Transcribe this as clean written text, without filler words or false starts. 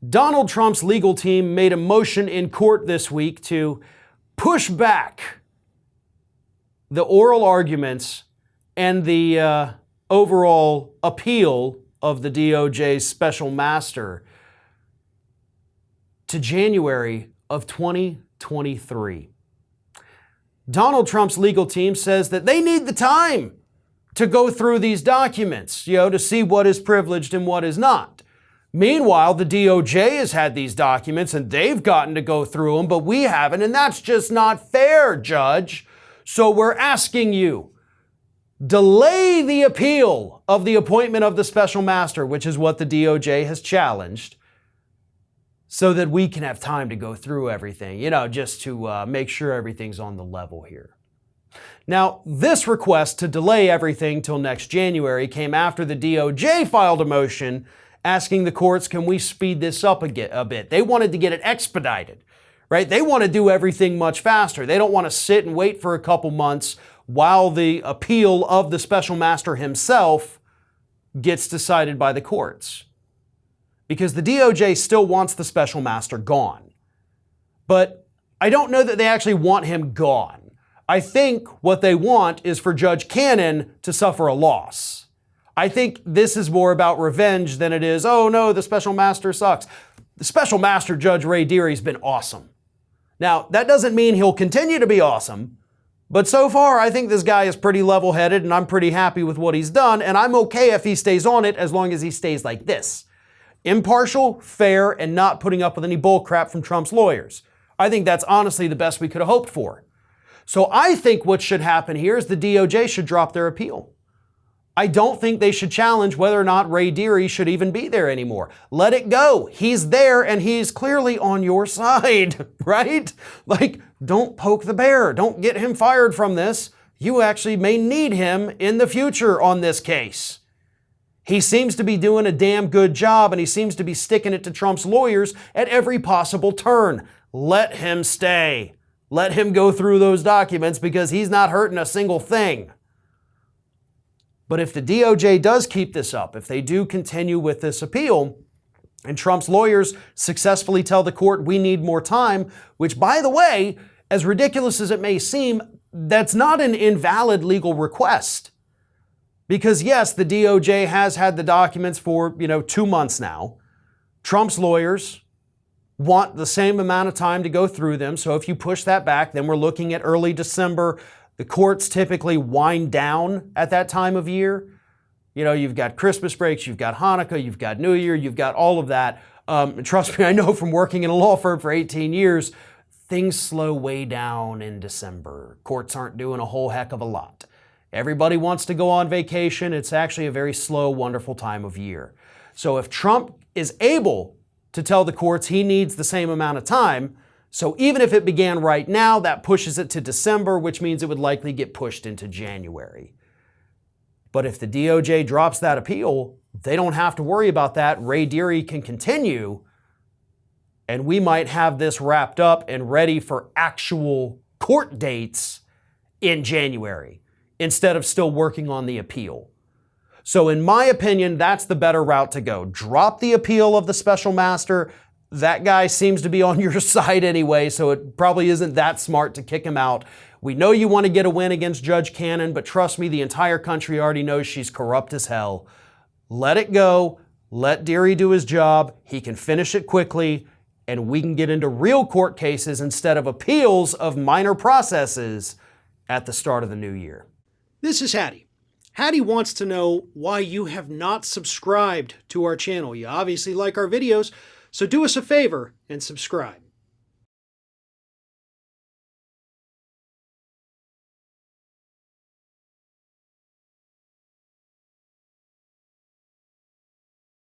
Donald Trump's legal team made a motion in court this week to push back the oral arguments and the overall appeal of the DOJ's special master to January of 2023. Donald Trump's legal team says that they need the time to go through these documents, to see what is privileged and what is not. Meanwhile, the DOJ has had these documents and they've gotten to go through them, but we haven't, and that's just not fair, Judge. So we're asking you, delay the appeal of the appointment of the special master, which is what the DOJ has challenged, so that we can have time to go through everything, just to make sure everything's on the level here. Now, this request to delay everything till next January came after the DOJ filed a motion asking the courts, can we speed this up a bit? They wanted to get it expedited, right? They want to do everything much faster. They don't want to sit and wait for a couple months while the appeal of the special master himself gets decided by the courts. Because the DOJ still wants the special master gone. But I don't know that they actually want him gone. I think what they want is for Judge Cannon to suffer a loss. I think this is more about revenge than it is, oh no, the special master sucks. The special master, Judge Ray Deary's been awesome. Now, that doesn't mean he'll continue to be awesome, but so far I think this guy is pretty level-headed and I'm pretty happy with what he's done, and I'm okay if he stays on it as long as he stays like this. Impartial, fair, and not putting up with any bullcrap from Trump's lawyers. I think that's honestly the best we could have hoped for. So I think what should happen here is the DOJ should drop their appeal. I don't think they should challenge whether or not Ray Deary should even be there anymore. Let it go. He's there and he's clearly on your side, right? Don't poke the bear. Don't get him fired from this. You actually may need him in the future on this case. He seems to be doing a damn good job and he seems to be sticking it to Trump's lawyers at every possible turn. Let him stay. Let him go through those documents because he's not hurting a single thing. But if the DOJ does keep this up, if they do continue with this appeal, and Trump's lawyers successfully tell the court we need more time, which, by the way, as ridiculous as it may seem, that's not an invalid legal request. Because yes, the DOJ has had the documents for, 2 months now. Trump's lawyers want the same amount of time to go through them. So if you push that back, then we're looking at early December. The courts typically wind down at that time of year. You've got Christmas breaks, you've got Hanukkah, you've got New Year, you've got all of that. Trust me, I know from working in a law firm for 18 years, things slow way down in December. Courts aren't doing a whole heck of a lot. Everybody wants to go on vacation. It's actually a very slow, wonderful time of year. So if Trump is able to tell the courts he needs the same amount of time, so even if it began right now, that pushes it to December, which means it would likely get pushed into January. But if the DOJ drops that appeal, they don't have to worry about that. Ray Deary can continue, and we might have this wrapped up and ready for actual court dates in January, instead of still working on the appeal. So in my opinion, that's the better route to go. Drop the appeal of the special master. That guy seems to be on your side anyway, so it probably isn't that smart to kick him out. We know you want to get a win against Judge Cannon, but trust me, the entire country already knows she's corrupt as hell. Let it go. Let Deary do his job. He can finish it quickly, and we can get into real court cases instead of appeals of minor processes at the start of the new year. This is Hattie. Hattie wants to know why you have not subscribed to our channel. You obviously like our videos, so do us a favor and subscribe.